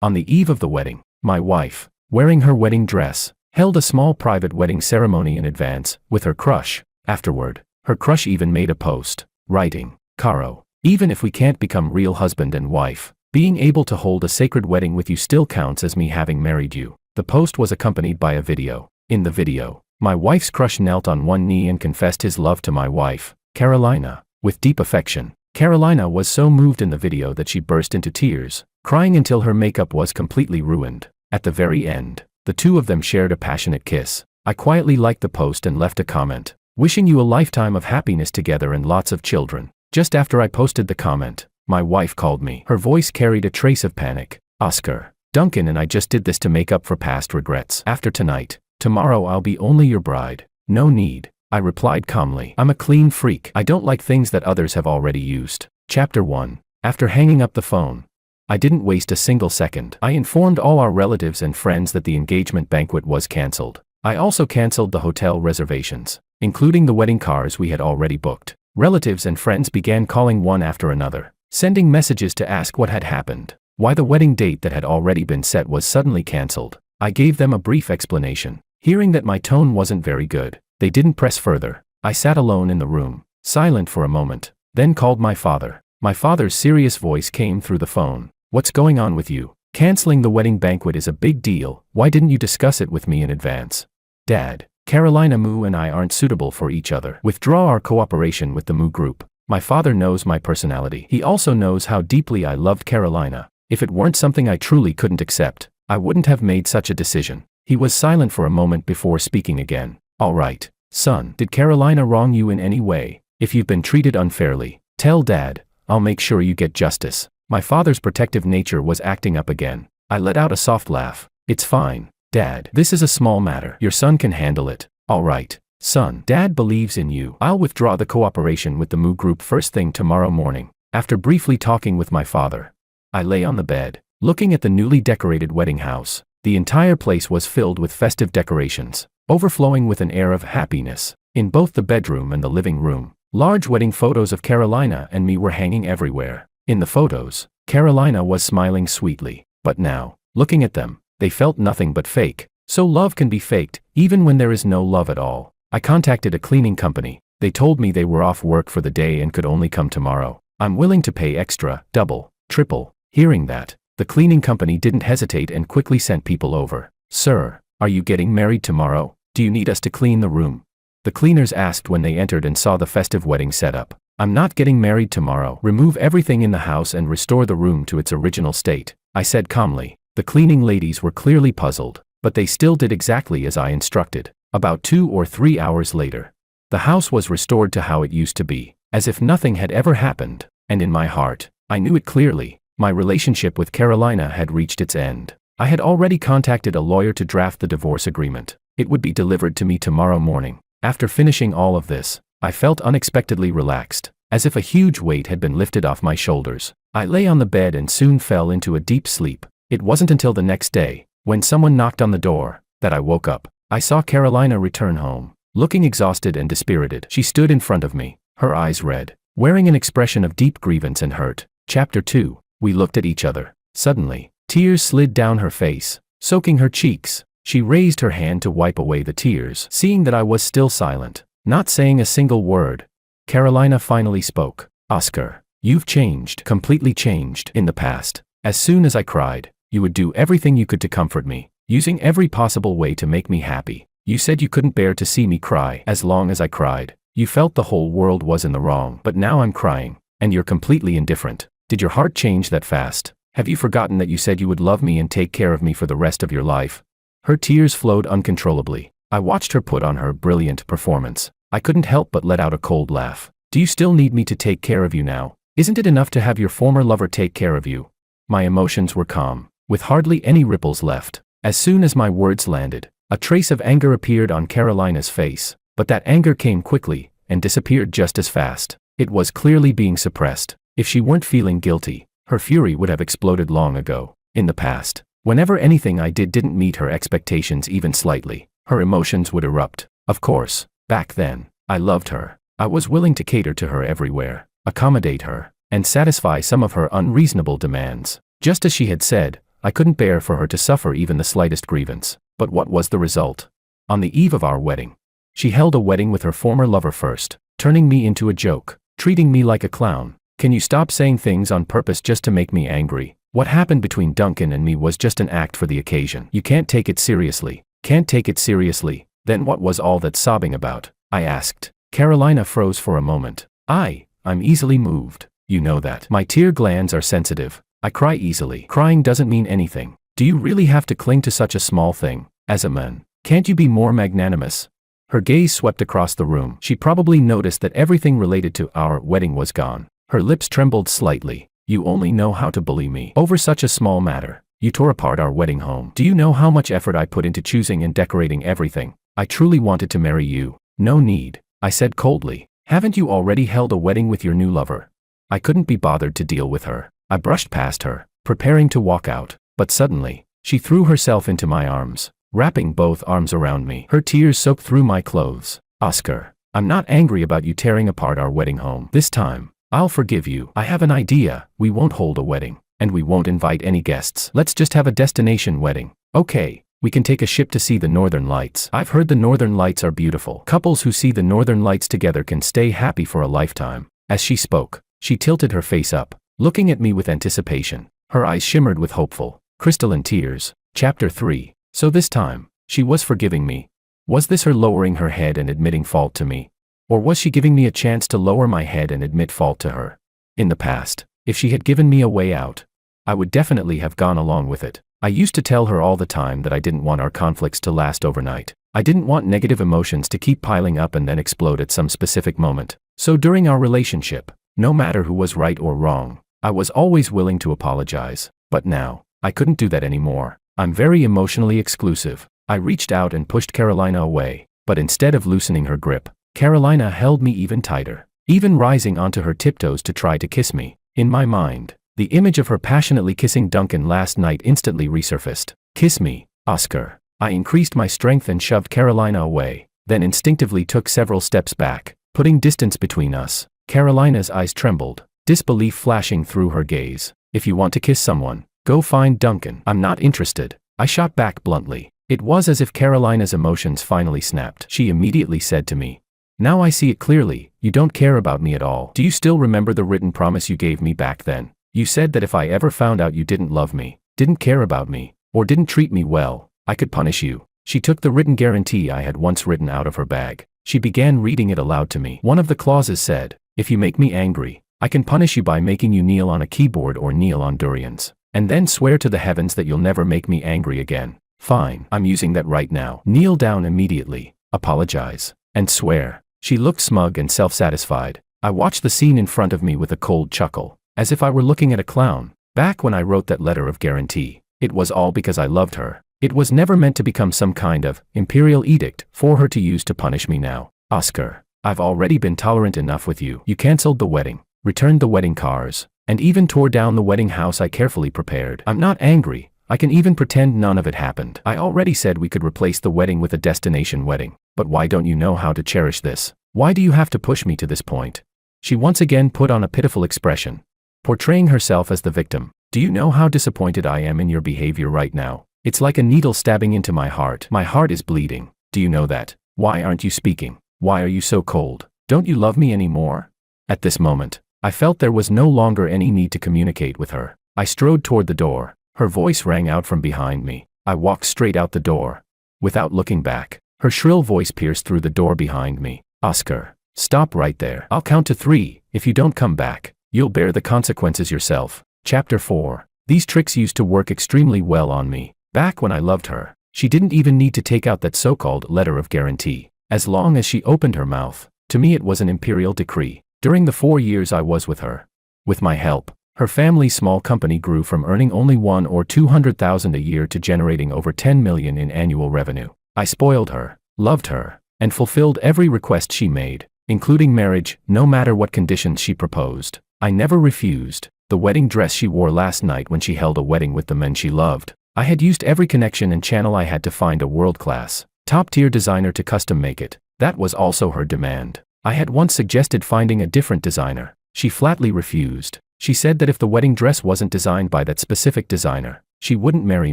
On the eve of the wedding, my wife, wearing her wedding dress, held a small private wedding ceremony in advance, with her crush. Afterward, her crush even made a post, writing, "Caro, even if we can't become real husband and wife, being able to hold a sacred wedding with you still counts as me having married you." The post was accompanied by a video. In the video, my wife's crush knelt on one knee and confessed his love to my wife, Carolina, with deep affection. Carolina was so moved in the video that she burst into tears, crying until her makeup was completely ruined. At the very end, the two of them shared a passionate kiss. I quietly liked the post and left a comment, "Wishing you a lifetime of happiness together and lots of children." Just after I posted the comment, my wife called me. Her voice carried a trace of panic. "Oscar, Duncan and I just did this to make up for past regrets. After tonight, tomorrow I'll be only your bride." "No need," I replied calmly. "I'm a clean freak. I don't like things that others have already used." Chapter 1. After hanging up the phone, I didn't waste a single second. I informed all our relatives and friends that the engagement banquet was cancelled. I also cancelled the hotel reservations, including the wedding cars we had already booked. Relatives and friends began calling one after another, sending messages to ask what had happened, why the wedding date that had already been set was suddenly cancelled. I gave them a brief explanation. Hearing that my tone wasn't very good, they didn't press further. I sat alone in the room, silent for a moment, then called my father. My father's serious voice came through the phone. "What's going on with you? Canceling the wedding banquet is a big deal. Why didn't you discuss it with me in advance?" "Dad, Carolina Moo and I aren't suitable for each other. Withdraw our cooperation with the Moo group." My father knows my personality. He also knows how deeply I loved Carolina. If it weren't something I truly couldn't accept, I wouldn't have made such a decision. He was silent for a moment before speaking again. "All right, son. Did Carolina wrong you in any way? If you've been treated unfairly, tell Dad. I'll make sure you get justice." My father's protective nature was acting up again. I let out a soft laugh. "It's fine, Dad. This is a small matter. Your son can handle it." "All right, son. Dad believes in you. I'll withdraw the cooperation with the Moo group first thing tomorrow morning." After briefly talking with my father, I lay on the bed, looking at the newly decorated wedding house. The entire place was filled with festive decorations, overflowing with an air of happiness. In both the bedroom and the living room, large wedding photos of Carolina and me were hanging everywhere. In the photos, Carolina was smiling sweetly, but now, looking at them, they felt nothing but fake. So love can be faked, even when there is no love at all. I contacted a cleaning company. They told me they were off work for the day and could only come tomorrow. "I'm willing to pay extra, double, triple." Hearing that, the cleaning company didn't hesitate and quickly sent people over. "Sir, are you getting married tomorrow? Do you need us to clean the room?" The cleaners asked when they entered and saw the festive wedding setup. "I'm not getting married tomorrow. Remove everything in the house and restore the room to its original state," I said calmly. The cleaning ladies were clearly puzzled, but they still did exactly as I instructed. About 2 or 3 hours later, the house was restored to how it used to be, as if nothing had ever happened, and in my heart, I knew it clearly. My relationship with Carolina had reached its end. I had already contacted a lawyer to draft the divorce agreement. It would be delivered to me tomorrow morning. After finishing all of this, I felt unexpectedly relaxed, as if a huge weight had been lifted off my shoulders. I lay on the bed and soon fell into a deep sleep. It wasn't until the next day, when someone knocked on the door, that I woke up. I saw Carolina return home, looking exhausted and dispirited. She stood in front of me, her eyes red, wearing an expression of deep grievance and hurt. Chapter 2. We looked at each other. Suddenly, tears slid down her face, soaking her cheeks. She raised her hand to wipe away the tears. Seeing that I was still silent, not saying a single word, Carolina finally spoke. "Oscar, you've changed, completely changed. In the past, as soon as I cried, you would do everything you could to comfort me, using every possible way to make me happy. You said you couldn't bear to see me cry. As long as I cried, you felt the whole world was in the wrong. But now I'm crying, and you're completely indifferent. Did your heart change that fast? Have you forgotten that you said you would love me and take care of me for the rest of your life?" Her tears flowed uncontrollably. I watched her put on her brilliant performance. I couldn't help but let out a cold laugh. "Do you still need me to take care of you now? Isn't it enough to have your former lover take care of you?" My emotions were calm, with hardly any ripples left. As soon as my words landed, a trace of anger appeared on Carolina's face, but that anger came quickly, and disappeared just as fast. It was clearly being suppressed. If she weren't feeling guilty, her fury would have exploded long ago. In the past, whenever anything I did didn't meet her expectations even slightly, her emotions would erupt. Of course, back then, I loved her. I was willing to cater to her everywhere, accommodate her, and satisfy some of her unreasonable demands. Just as she had said, I couldn't bear for her to suffer even the slightest grievance. But what was the result? On the eve of our wedding, she held a wedding with her former lover first, turning me into a joke, treating me like a clown. Can you stop saying things on purpose just to make me angry? What happened between Duncan and me was just an act for the occasion. You can't take it seriously. Can't take it seriously. Then what was all that sobbing about? I asked. Carolina froze for a moment. I'm easily moved. You know that. My tear glands are sensitive. I cry easily. Crying doesn't mean anything. Do you really have to cling to such a small thing? As a man, can't you be more magnanimous? Her gaze swept across the room. She probably noticed that everything related to our wedding was gone. Her lips trembled slightly. You only know how to bully me. Over such a small matter. You tore apart our wedding home. Do you know how much effort I put into choosing and decorating everything? I truly wanted to marry you. No need, I said coldly. Haven't you already held a wedding with your new lover? I couldn't be bothered to deal with her. I brushed past her, preparing to walk out. But suddenly, she threw herself into my arms, wrapping both arms around me. Her tears soaked through my clothes. Oscar, I'm not angry about you tearing apart our wedding home. This time, I'll forgive you. I have an idea. We won't hold a wedding, and we won't invite any guests. Let's just have a destination wedding. Okay, we can take a ship to see the Northern Lights. I've heard the Northern Lights are beautiful. Couples who see the Northern Lights together can stay happy for a lifetime. As she spoke, she tilted her face up, looking at me with anticipation. Her eyes shimmered with hopeful, crystalline tears. Chapter 3. So this time, she was forgiving me. Was this her lowering her head and admitting fault to me? Or was she giving me a chance to lower my head and admit fault to her? In the past, if she had given me a way out, I would definitely have gone along with it. I used to tell her all the time that I didn't want our conflicts to last overnight. I didn't want negative emotions to keep piling up and then explode at some specific moment. So during our relationship, no matter who was right or wrong, I was always willing to apologize. But now, I couldn't do that anymore. I'm very emotionally exclusive. I reached out and pushed Carolina away, but instead of loosening her grip, Carolina held me even tighter, even rising onto her tiptoes to try to kiss me. In my mind, the image of her passionately kissing Duncan last night instantly resurfaced. Kiss me, Oscar. I increased my strength and shoved Carolina away, then instinctively took several steps back, putting distance between us. Carolina's eyes trembled, disbelief flashing through her gaze. If you want to kiss someone, go find Duncan. I'm not interested, I shot back bluntly. It was as if Carolina's emotions finally snapped. She immediately said to me, "Now I see it clearly, you don't care about me at all. Do you still remember the written promise you gave me back then? You said that if I ever found out you didn't love me, didn't care about me, or didn't treat me well, I could punish you." She took the written guarantee I had once written out of her bag. She began reading it aloud to me. One of the clauses said, "If you make me angry, I can punish you by making you kneel on a keyboard or kneel on durians, and then swear to the heavens that you'll never make me angry again." Fine, I'm using that right now. Kneel down immediately, apologize, and swear. She looked smug and self-satisfied. I watched the scene in front of me with a cold chuckle, as if I were looking at a clown. Back when I wrote that letter of guarantee, it was all because I loved her. It was never meant to become some kind of imperial edict for her to use to punish me now. Oscar, I've already been tolerant enough with you. You canceled the wedding, returned the wedding cars, and even tore down the wedding house I carefully prepared. I'm not angry. I can even pretend none of it happened. I already said we could replace the wedding with a destination wedding. But why don't you know how to cherish this? Why do you have to push me to this point? She once again put on a pitiful expression, portraying herself as the victim. Do you know how disappointed I am in your behavior right now? It's like a needle stabbing into my heart. My heart is bleeding. Do you know that? Why aren't you speaking? Why are you so cold? Don't you love me anymore? At this moment, I felt there was no longer any need to communicate with her. I strode toward the door. Her voice rang out from behind me. I walked straight out the door, without looking back. Her shrill voice pierced through the door behind me. Oscar, stop right there. I'll count to 3. If you don't come back, you'll bear the consequences yourself. Chapter 4. These tricks used to work extremely well on me. Back when I loved her, she didn't even need to take out that so-called letter of guarantee. As long as she opened her mouth, to me it was an imperial decree. During the 4 years I was with her, with my help, her family's small company grew from earning only $100,000 or $200,000 a year to generating over $10 million in annual revenue. I spoiled her, loved her, and fulfilled every request she made, including marriage, no matter what conditions she proposed. I never refused. The wedding dress she wore last night when she held a wedding with the men she loved. I had used every connection and channel I had to find a world-class, top-tier designer to custom make it. That was also her demand. I had once suggested finding a different designer. She flatly refused. She said that if the wedding dress wasn't designed by that specific designer, She wouldn't marry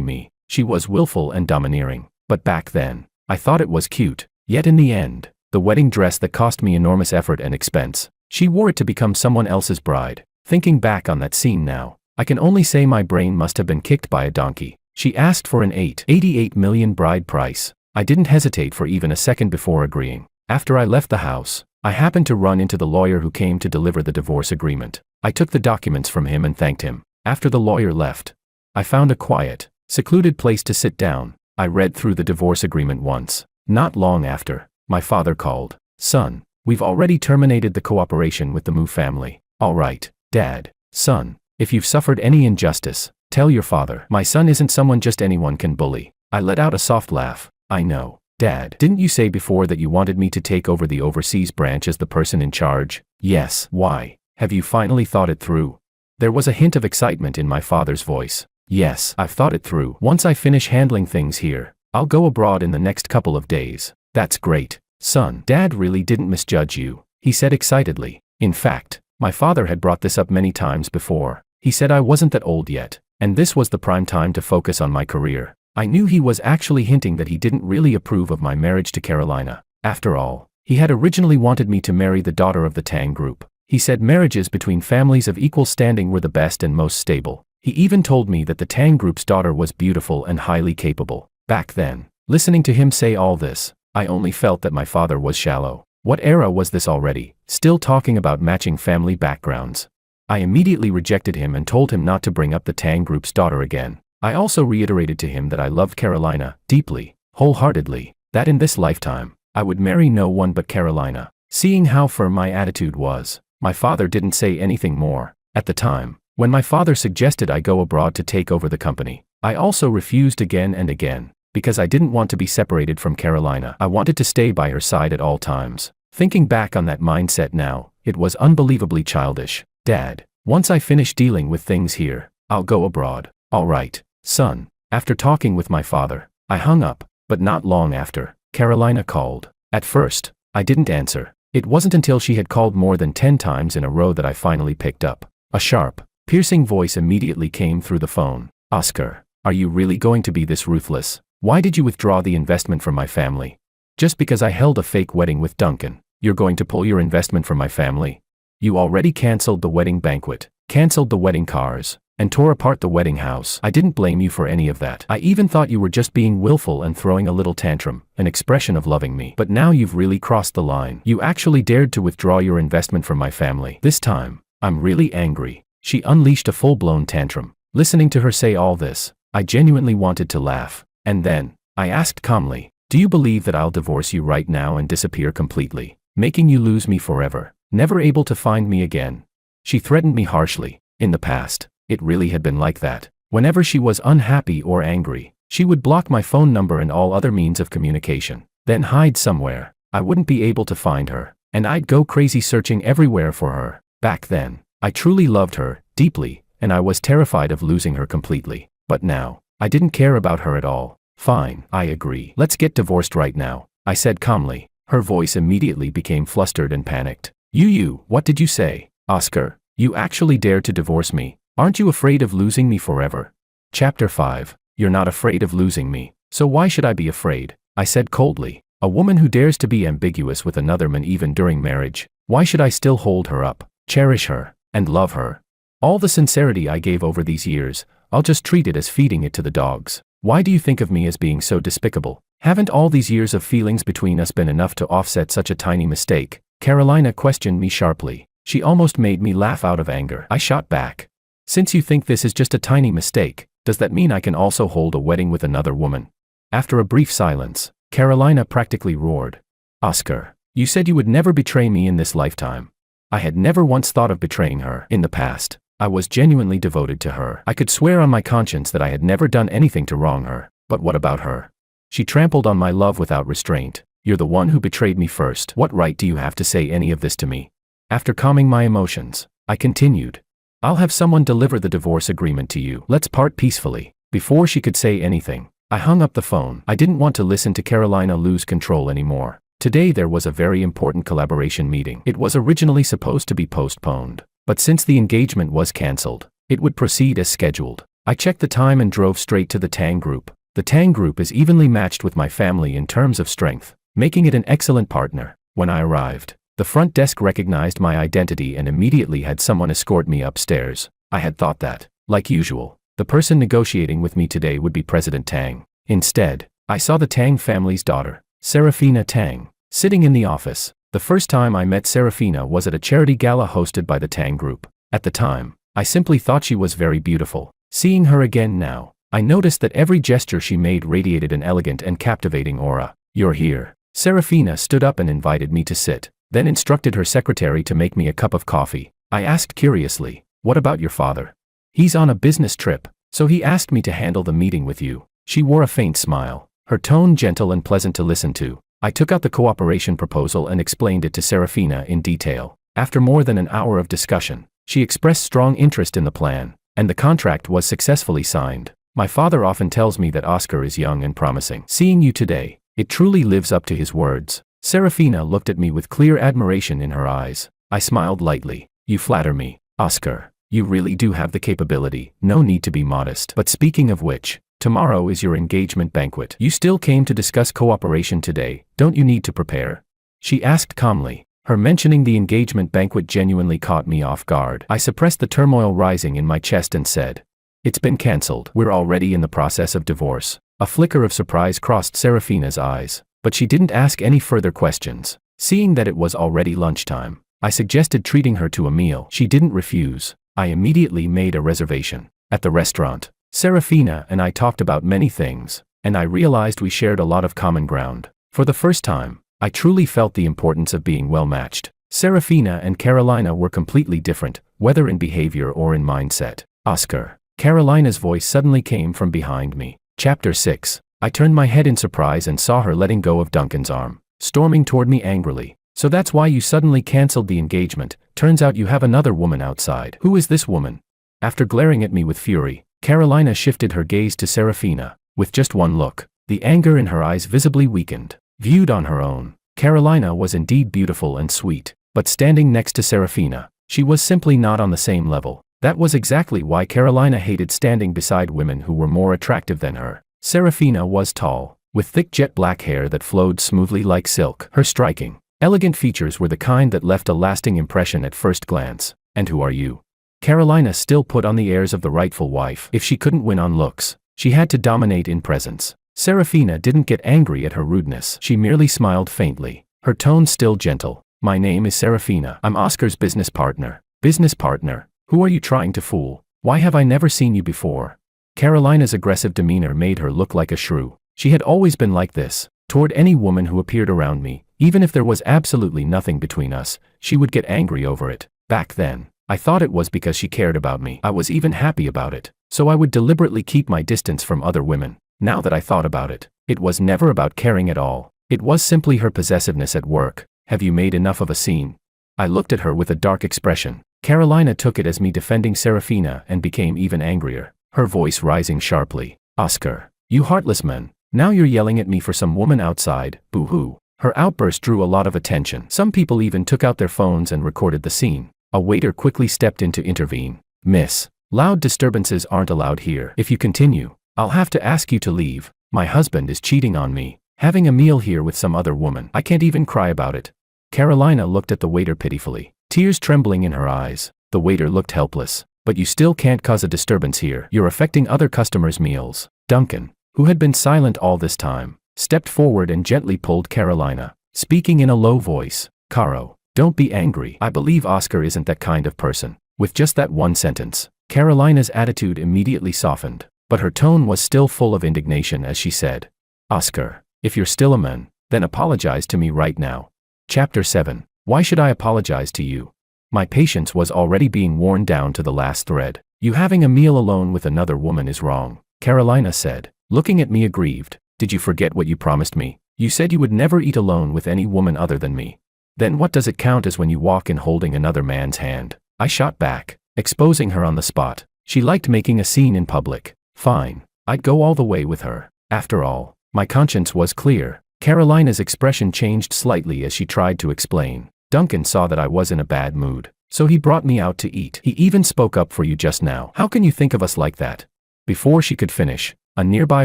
me. She was willful and domineering. But back then, I thought it was cute. Yet in the end, the wedding dress that cost me enormous effort and expense, she wore it to become someone else's bride. Thinking back on that scene now, I can only say my brain must have been kicked by a donkey. She asked for an $88 million bride price. I didn't hesitate for even a second before agreeing. After I left the house, I happened to run into the lawyer who came to deliver the divorce agreement. I took the documents from him and thanked him. After the lawyer left, I found a quiet, secluded place to sit down. I read through the divorce agreement once. Not long after, my father called. "Son, we've already terminated the cooperation with the Mu family." "All right, Dad." "Son, if you've suffered any injustice, tell your father. My son isn't someone just anyone can bully." I let out a soft laugh. "I know, Dad. Didn't you say before that you wanted me to take over the overseas branch as the person in charge?" "Yes." "Why? Have you finally thought it through?" There was a hint of excitement in my father's voice. "Yes, I've thought it through. Once I finish handling things here, I'll go abroad in the next couple of days." "That's great, son. Dad really didn't misjudge you," he said excitedly. In fact, my father had brought this up many times before. He said I wasn't that old yet, and this was the prime time to focus on my career. I knew he was actually hinting that he didn't really approve of my marriage to Carolina. After all, he had originally wanted me to marry the daughter of the Tang group. He said marriages between families of equal standing were the best and most stable. He even told me that the Tang group's daughter was beautiful and highly capable. Back then, listening to him say all this, I only felt that my father was shallow. What era was this already, still talking about matching family backgrounds? I immediately rejected him and told him not to bring up the Tang group's daughter again. I also reiterated to him that I loved Carolina deeply, wholeheartedly, that in this lifetime, I would marry no one but Carolina. Seeing how firm my attitude was, my father didn't say anything more. At the time, when my father suggested I go abroad to take over the company, I also refused again and again, because I didn't want to be separated from Carolina. I wanted to stay by her side at all times. Thinking back on that mindset now, it was unbelievably childish. "Dad, once I finish dealing with things here, I'll go abroad." "All right, son." After talking with my father, I hung up, but not long after, Carolina called. At first, I didn't answer. It wasn't until she had called more than 10 times in a row that I finally picked up. A sharp, piercing voice immediately came through the phone. "Oscar, are you really going to be this ruthless? Why did you withdraw the investment from my family? Just because I held a fake wedding with Duncan, you're going to pull your investment from my family? You already canceled the wedding banquet, canceled the wedding cars, and tore apart the wedding house. I didn't blame you for any of that. I even thought you were just being willful and throwing a little tantrum, an expression of loving me. But now you've really crossed the line. You actually dared to withdraw your investment from my family. This time, I'm really angry." She unleashed a full-blown tantrum. Listening to her say all this, I genuinely wanted to laugh. And then, I asked calmly, "Do you believe that I'll divorce you right now and disappear completely, making you lose me forever, never able to find me again?" She threatened me harshly. In the past, it really had been like that. Whenever she was unhappy or angry, she would block my phone number and all other means of communication, then hide somewhere. I wouldn't be able to find her, and I'd go crazy searching everywhere for her. Back then, I truly loved her, deeply, and I was terrified of losing her completely. But now, I didn't care about her at all. "Fine, I agree. Let's get divorced right now," I said calmly. Her voice immediately became flustered and panicked. You, what did you say? Oscar, you actually dared to divorce me? Aren't you afraid of losing me forever?" Chapter 5. You're not afraid of losing me, so why should I be afraid? I said coldly. A woman who dares to be ambiguous with another man even during marriage, why should I still hold her up, cherish her, and love her? All the sincerity I gave over these years, I'll just treat it as feeding it to the dogs. Why do you think of me as being so despicable? Haven't all these years of feelings between us been enough to offset such a tiny mistake? Carolina questioned me sharply. She almost made me laugh out of anger. I shot back. "Since you think this is just a tiny mistake, does that mean I can also hold a wedding with another woman?" After a brief silence, Carolina practically roared. "Oscar, you said you would never betray me in this lifetime." I had never once thought of betraying her. In the past, I was genuinely devoted to her. I could swear on my conscience that I had never done anything to wrong her. But what about her? She trampled on my love without restraint. "You're the one who betrayed me first. What right do you have to say any of this to me?" After calming my emotions, I continued. "I'll have someone deliver the divorce agreement to you. Let's part peacefully." Before she could say anything, I hung up the phone. I didn't want to listen to Carolina lose control anymore. Today there was a very important collaboration meeting. It was originally supposed to be postponed, but since the engagement was cancelled, it would proceed as scheduled. I checked the time and drove straight to the Tang Group. The Tang Group is evenly matched with my family in terms of strength, making it an excellent partner. When I arrived, the front desk recognized my identity and immediately had someone escort me upstairs. I had thought that, like usual, the person negotiating with me today would be President Tang. Instead, I saw the Tang family's daughter, Serafina Tang, sitting in the office. The first time I met Serafina was at a charity gala hosted by the Tang Group. At the time, I simply thought she was very beautiful. Seeing her again now, I noticed that every gesture she made radiated an elegant and captivating aura. "You're here." Serafina stood up and invited me to sit, then instructed her secretary to make me a cup of coffee. I asked curiously, "What about your father?" "He's on a business trip, so he asked me to handle the meeting with you." She wore a faint smile, her tone gentle and pleasant to listen to. I took out the cooperation proposal and explained it to Serafina in detail. After more than an hour of discussion, she expressed strong interest in the plan, and the contract was successfully signed. "My father often tells me that Oscar is young and promising. Seeing you today, it truly lives up to his words." Serafina looked at me with clear admiration in her eyes. I smiled lightly. "You flatter me, Oscar. You really do have the capability, no need to be modest. But speaking of which, tomorrow is your engagement banquet. You still came to discuss cooperation today, don't you need to prepare?" she asked calmly. Her mentioning the engagement banquet genuinely caught me off guard. I suppressed the turmoil rising in my chest and said, "It's been cancelled. We're already in the process of divorce." A flicker of surprise crossed Serafina's eyes, but she didn't ask any further questions. Seeing that it was already lunchtime, I suggested treating her to a meal. She didn't refuse. I immediately made a reservation. At the restaurant, Serafina and I talked about many things, and I realized we shared a lot of common ground. For the first time, I truly felt the importance of being well matched. Serafina and Carolina were completely different, whether in behavior or in mindset. "Oscar." Carolina's voice suddenly came from behind me. Chapter 6. I turned my head in surprise and saw her letting go of Duncan's arm, storming toward me angrily. "So that's why you suddenly cancelled the engagement. Turns out you have another woman outside. Who is this woman?" After glaring at me with fury, Carolina shifted her gaze to Serafina. With just one look, the anger in her eyes visibly weakened. Viewed on her own, Carolina was indeed beautiful and sweet, but standing next to Serafina, she was simply not on the same level. That was exactly why Carolina hated standing beside women who were more attractive than her. Serafina was tall, with thick jet black hair that flowed smoothly like silk. Her striking, elegant features were the kind that left a lasting impression at first glance. "And who are you?" Carolina still put on the airs of the rightful wife. If she couldn't win on looks, she had to dominate in presence. Serafina didn't get angry at her rudeness. She merely smiled faintly, her tone still gentle. "My name is Serafina. I'm Oscar's business partner." "Business partner? Who are you trying to fool? Why have I never seen you before?" Carolina's aggressive demeanor made her look like a shrew. She had always been like this. Toward any woman who appeared around me, even if there was absolutely nothing between us, she would get angry over it. Back then, I thought it was because she cared about me. I was even happy about it, so I would deliberately keep my distance from other women. Now that I thought about it, it was never about caring at all. It was simply her possessiveness at work. "Have you made enough of a scene?" I looked at her with a dark expression. Carolina took it as me defending Serafina and became even angrier, her voice rising sharply. "Oscar, you heartless man, now you're yelling at me for some woman outside, boo-hoo." Her outburst drew a lot of attention. Some people even took out their phones and recorded the scene. A waiter quickly stepped in to intervene. "Miss, loud disturbances aren't allowed here. If you continue, I'll have to ask you to leave. My husband is cheating on me, having a meal here with some other woman. I can't even cry about it." Carolina looked at the waiter pitifully, tears trembling in her eyes. The waiter looked helpless. "But you still can't cause a disturbance here. You're affecting other customers' meals." Duncan, who had been silent all this time, stepped forward and gently pulled Carolina, speaking in a low voice. "Caro, don't be angry. I believe Oscar isn't that kind of person." With just that one sentence, Carolina's attitude immediately softened, but her tone was still full of indignation as she said, "Oscar, if you're still a man, then apologize to me right now." Chapter 7. Why should I apologize to you? My patience was already being worn down to the last thread. "You having a meal alone with another woman is wrong," Carolina said, looking at me aggrieved. "Did you forget what you promised me? You said you would never eat alone with any woman other than me. Then what does it count as when you walk in holding another man's hand?" I shot back, exposing her on the spot. She liked making a scene in public. Fine, I'd go all the way with her. After all, my conscience was clear. Carolina's expression changed slightly as she tried to explain. "Duncan saw that I was in a bad mood, so he brought me out to eat. He even spoke up for you just now. How can you think of us like that?" Before she could finish, a nearby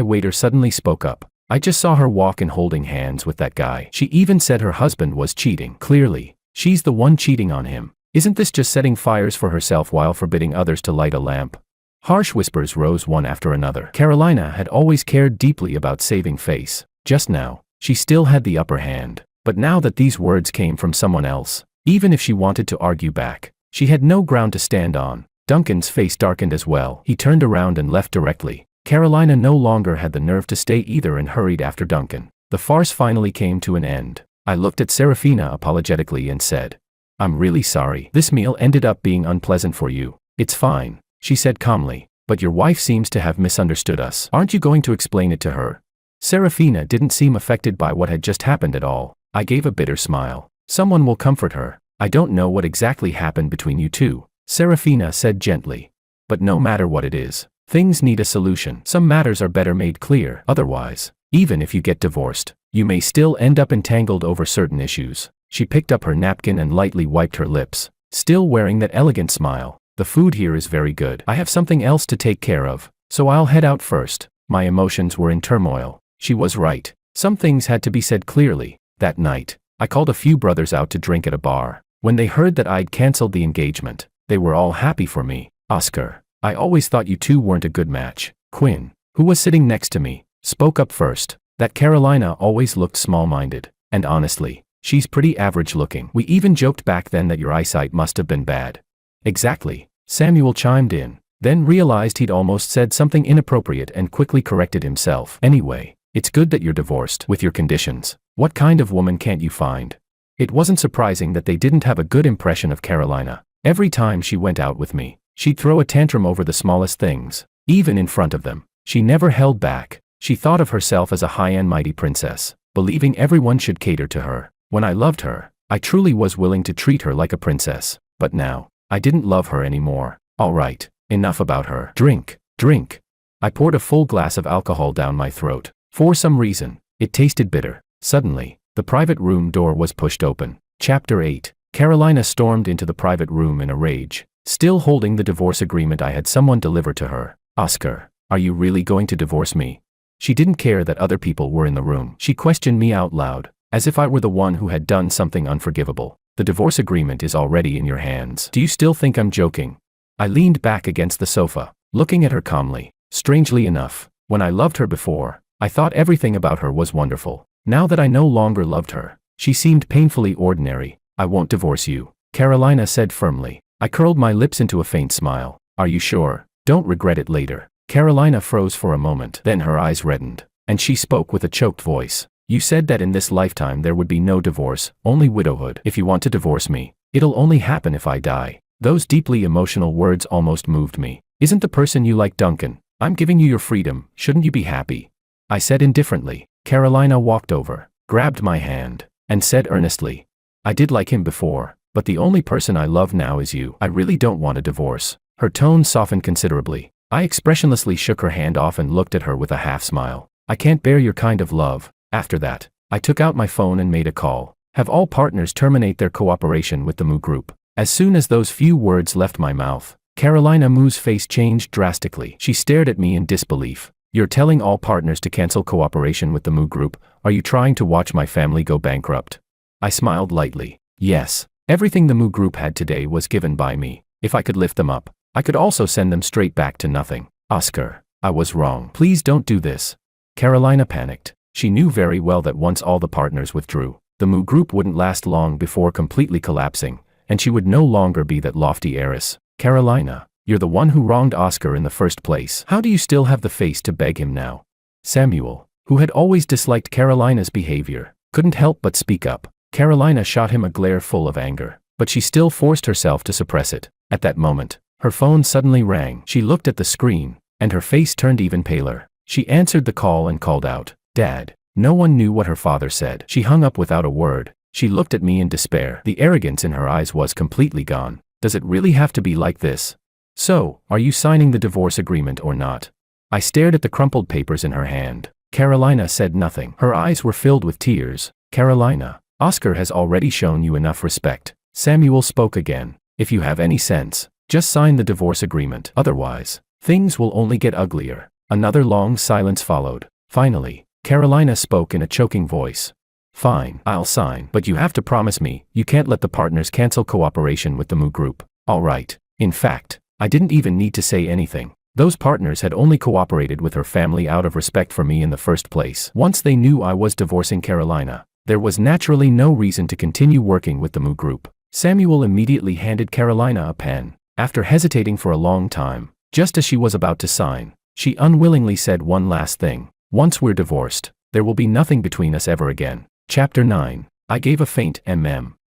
waiter suddenly spoke up. I just saw her walk in holding hands with that guy. She even said her husband was cheating. Clearly, she's the one cheating on him. Isn't this just setting fires for herself while forbidding others to light a lamp? Harsh whispers rose one after another. Carolina had always cared deeply about saving face. Just now, she still had the upper hand. But now that these words came from someone else, even if she wanted to argue back, she had no ground to stand on. Duncan's face darkened as well. He turned around and left directly. Carolina no longer had the nerve to stay either and hurried after Duncan. The farce finally came to an end. I looked at Serafina apologetically and said, "I'm really sorry. This meal ended up being unpleasant for you." "It's fine," she said calmly, "but your wife seems to have misunderstood us. Aren't you going to explain it to her?" Serafina didn't seem affected by what had just happened at all. I gave a bitter smile. "Someone will comfort her. I don't know what exactly happened between you two," Serafina said gently. "But no matter what it is, things need a solution. Some matters are better made clear. Otherwise, even if you get divorced, you may still end up entangled over certain issues." She picked up her napkin and lightly wiped her lips, still wearing that elegant smile. "The food here is very good. I have something else to take care of, so I'll head out first." My emotions were in turmoil. She was right. Some things had to be said clearly. That night, I called a few brothers out to drink at a bar. When they heard that I'd canceled the engagement, they were all happy for me. "Oscar, I always thought you two weren't a good match." Quinn, who was sitting next to me, spoke up first. "That Carolina always looked small-minded, and honestly, she's pretty average looking. We even joked back then that your eyesight must have been bad." "Exactly," Samuel chimed in, then realized he'd almost said something inappropriate and quickly corrected himself. "Anyway, it's good that you're divorced. With your conditions, what kind of woman can't you find?" It wasn't surprising that they didn't have a good impression of Carolina. Every time she went out with me, she'd throw a tantrum over the smallest things, even in front of them. She never held back. She thought of herself as a high and mighty princess, believing everyone should cater to her. When I loved her, I truly was willing to treat her like a princess. But now, I didn't love her anymore. "All right, enough about her. Drink, drink." I poured a full glass of alcohol down my throat. For some reason, it tasted bitter. Suddenly, the private room door was pushed open. Chapter 8. Carolina stormed into the private room in a rage, still holding the divorce agreement I had someone deliver to her. "Oscar, are you really going to divorce me?" She didn't care that other people were in the room. She questioned me out loud, as if I were the one who had done something unforgivable. "The divorce agreement is already in your hands. Do you still think I'm joking?" I leaned back against the sofa, looking at her calmly. Strangely enough, when I loved her before, I thought everything about her was wonderful. Now that I no longer loved her, she seemed painfully ordinary. "I won't divorce you," Carolina said firmly. I curled my lips into a faint smile. "Are you sure? Don't regret it later." Carolina froze for a moment, then her eyes reddened, and she spoke with a choked voice. "You said that in this lifetime there would be no divorce, only widowhood. If you want to divorce me, it'll only happen if I die." Those deeply emotional words almost moved me. "Isn't the person you like Duncan? I'm giving you your freedom, shouldn't you be happy?" I said indifferently. Carolina walked over, grabbed my hand, and said earnestly, "I did like him before, but the only person I love now is you. I really don't want a divorce." Her tone softened considerably. I expressionlessly shook her hand off and looked at her with a half smile. "I can't bear your kind of love." After that, I took out my phone and made a call. "Have all partners terminate their cooperation with the Moo Group." As soon as those few words left my mouth, Carolina Moo's face changed drastically. She stared at me in disbelief. "You're telling all partners to cancel cooperation with the Moo Group? Are you trying to watch my family go bankrupt?" I smiled lightly. "Yes, everything the Moo Group had today was given by me. If I could lift them up, I could also send them straight back to nothing." "Oscar, I was wrong. Please don't do this." Carolina panicked. She knew very well that once all the partners withdrew, the Moo Group wouldn't last long before completely collapsing, and she would no longer be that lofty heiress. "Carolina, you're the one who wronged Oscar in the first place. How do you still have the face to beg him now?" Samuel, who had always disliked Carolina's behavior, couldn't help but speak up. Carolina shot him a glare full of anger, but she still forced herself to suppress it. At that moment, her phone suddenly rang. She looked at the screen, and her face turned even paler. She answered the call and called out, "Dad." No one knew what her father said. She hung up without a word. She looked at me in despair. The arrogance in her eyes was completely gone. "Does it really have to be like this? So, are you signing the divorce agreement or not?" I stared at the crumpled papers in her hand. Carolina said nothing. Her eyes were filled with tears. "Carolina, Oscar has already shown you enough respect." Samuel spoke again. "If you have any sense, just sign the divorce agreement. Otherwise, Things will only get uglier. Another long silence followed. Finally, Carolina spoke in a choking voice. Fine, I'll sign, but you have to promise me, you can't let the partners cancel cooperation with the Mu Group. All right. In fact, I didn't even need to say anything. Those partners had only cooperated with her family out of respect for me in the first place. Once they knew I was divorcing Carolina, there was naturally no reason to continue working with the Mu Group. Samuel immediately handed Carolina a pen. After hesitating for a long time, just as she was about to sign, she unwillingly said one last thing. Once we're divorced, there will be nothing between us ever again. Chapter 9. I gave a faint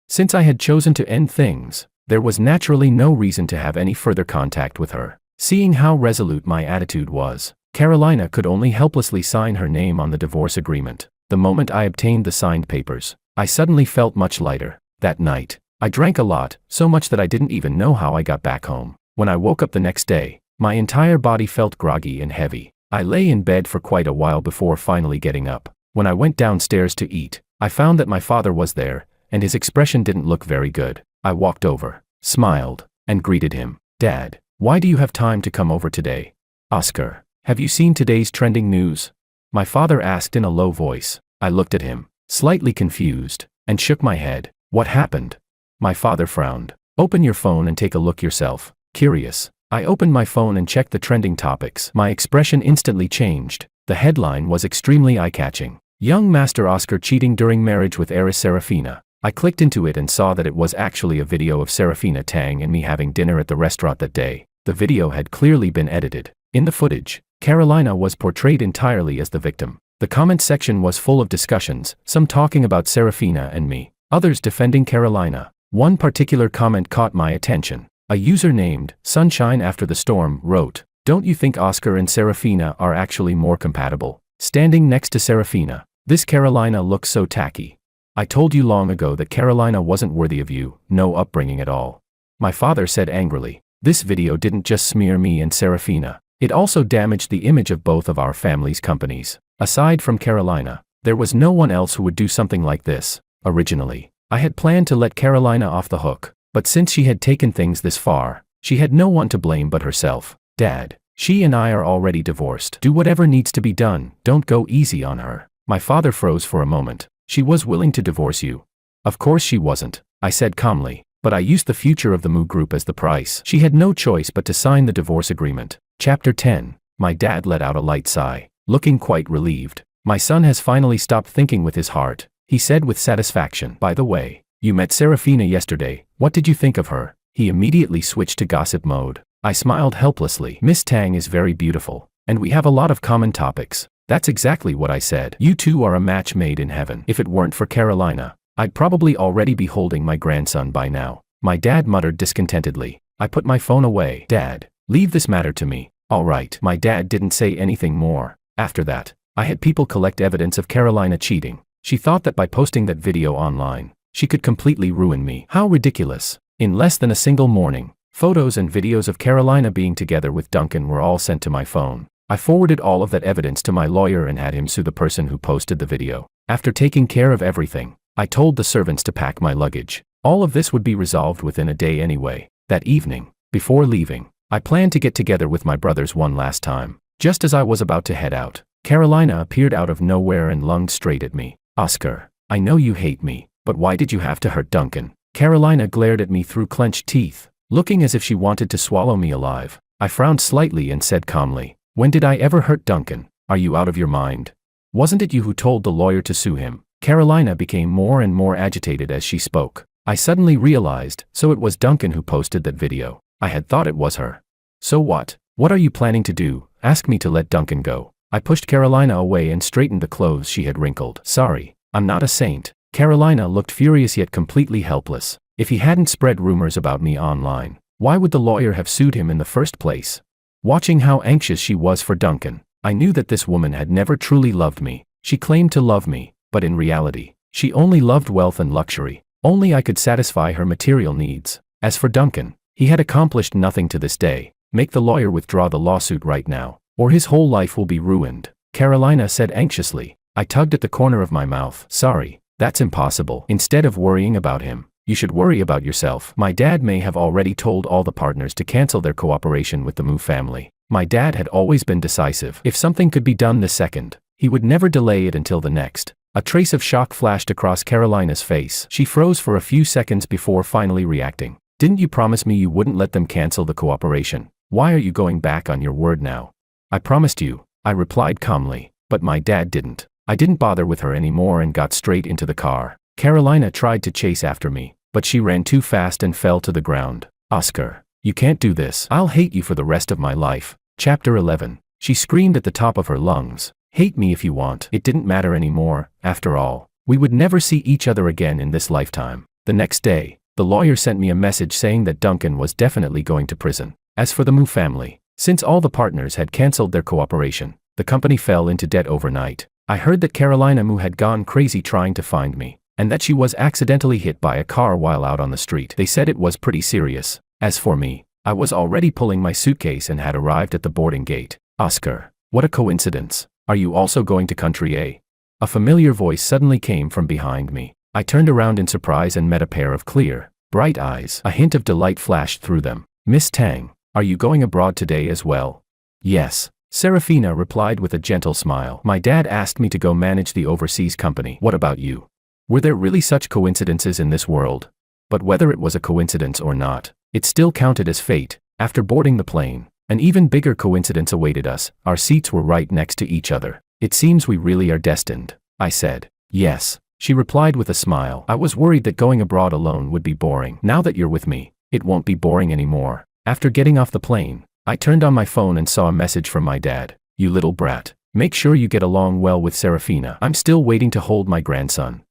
Since I had chosen to end things, there was naturally no reason to have any further contact with her. Seeing how resolute my attitude was, Carolina could only helplessly sign her name on the divorce agreement. The moment I obtained the signed papers, I suddenly felt much lighter. That night, I drank a lot, so much that I didn't even know how I got back home. When I woke up the next day, my entire body felt groggy and heavy. I lay in bed for quite a while before finally getting up. When I went downstairs to eat, I found that my father was there, and his expression didn't look very good. I walked over, smiled, and greeted him. Dad, why do you have time to come over today? Oscar, have you seen today's trending news? My father asked in a low voice. I looked at him, slightly confused, and shook my head. What happened? My father frowned. Open your phone and take a look yourself. Curious, I opened my phone and checked the trending topics. My expression instantly changed. The headline was extremely eye-catching. Young Master Oscar cheating during marriage with heiress Serafina. I clicked into it and saw that it was actually a video of Serafina Tang and me having dinner at the restaurant that day. The video had clearly been edited. In the footage, Carolina was portrayed entirely as the victim. The comment section was full of discussions, some talking about Serafina and me, others defending Carolina. One particular comment caught my attention. A user named Sunshine After the Storm wrote, "Don't you think Oscar and Serafina are actually more compatible? Standing next to Serafina, this Carolina looks so tacky. I told you long ago that Carolina wasn't worthy of you, no upbringing at all." My father said angrily, "This video didn't just smear me and Serafina, it also damaged the image of both of our families' companies. Aside from Carolina, there was no one else who would do something like this. Originally, I had planned to let Carolina off the hook, but since she had taken things this far, she had no one to blame but herself. Dad, she and I are already divorced. Do whatever needs to be done, don't go easy on her." My father froze for a moment. "She was willing to divorce you." "Of course she wasn't," I said calmly, "but I used the future of the Mu Group as the price." She had no choice but to sign the divorce agreement. Chapter 10. My dad let out a light sigh, looking quite relieved. "My son has finally stopped thinking with his heart," he said with satisfaction. "By the way, you met Serafina yesterday, what did you think of her?" He immediately switched to gossip mode. I smiled helplessly. "Miss Tang is very beautiful, and we have a lot of common topics." "That's exactly what I said. You two are a match made in heaven. If it weren't for Carolina, I'd probably already be holding my grandson by now." My dad muttered discontentedly. I put my phone away. "Dad, leave this matter to me." "All right." My dad didn't say anything more. After that, I had people collect evidence of Carolina cheating. She thought that by posting that video online, she could completely ruin me. How ridiculous. In less than a single morning, photos and videos of Carolina being together with Duncan were all sent to my phone. I forwarded all of that evidence to my lawyer and had him sue the person who posted the video. After taking care of everything, I told the servants to pack my luggage. All of this would be resolved within a day anyway. That evening, before leaving, I planned to get together with my brothers one last time. Just as I was about to head out, Carolina appeared out of nowhere and lunged straight at me. "Oscar, I know you hate me, but why did you have to hurt Duncan?" Carolina glared at me through clenched teeth, looking as if she wanted to swallow me alive. I frowned slightly and said calmly, "When did I ever hurt Duncan? Are you out of your mind? Wasn't it you who told the lawyer to sue him?" Carolina became more and more agitated as she spoke. I suddenly realized, so it was Duncan who posted that video. I had thought it was her. "So what? What are you planning to do? Ask me to let Duncan go?" I pushed Carolina away and straightened the clothes she had wrinkled. "Sorry, I'm not a saint." Carolina looked furious yet completely helpless. If he hadn't spread rumors about me online, why would the lawyer have sued him in the first place? Watching how anxious she was for Duncan, I knew that this woman had never truly loved me. She claimed to love me, but in reality, she only loved wealth and luxury. Only I could satisfy her material needs. As for Duncan, he had accomplished nothing to this day. Make the lawyer withdraw the lawsuit right now, or his whole life will be ruined, Carolina said anxiously. I tugged at the corner of my mouth. "Sorry, that's impossible. Instead of worrying about him, you should worry about yourself." My dad may have already told all the partners to cancel their cooperation with the Mu family. My dad had always been decisive. If something could be done this second, he would never delay it until the next. A trace of shock flashed across Carolina's face. She froze for a few seconds before finally reacting. Didn't you promise me you wouldn't let them cancel the cooperation? Why are you going back on your word now? I promised you, I replied calmly, but my dad didn't. I didn't bother with her anymore and got straight into the car. Carolina tried to chase after me, but she ran too fast and fell to the ground. Oscar, you can't do this. I'll hate you for the rest of my life. Chapter 11. She screamed at the top of her lungs. Hate me if you want. It didn't matter anymore, after all. We would never see each other again in this lifetime. The next day, the lawyer sent me a message saying that Duncan was definitely going to prison. As for the Mu family, since all the partners had cancelled their cooperation, the company fell into debt overnight. I heard that Carolina Mu had gone crazy trying to find me, and that she was accidentally hit by a car while out on the street. They said it was pretty serious. As for me, I was already pulling my suitcase and had arrived at the boarding gate. Oscar, what a coincidence. Are you also going to Country A? A familiar voice suddenly came from behind me. I turned around in surprise and met a pair of clear, bright eyes. A hint of delight flashed through them. Miss Tang, are you going abroad today as well? Yes, Serafina replied with a gentle smile. My dad asked me to go manage the overseas company. What about you? Were there really such coincidences in this world? But whether it was a coincidence or not, it still counted as fate. After boarding the plane, an even bigger coincidence awaited us. Our seats were right next to each other. It seems we really are destined, I said. Yes, she replied with a smile. I was worried that going abroad alone would be boring. Now that you're with me, it won't be boring anymore. After getting off the plane, I turned on my phone and saw a message from my dad. You little brat. Make sure you get along well with Serafina. I'm still waiting to hold my grandson.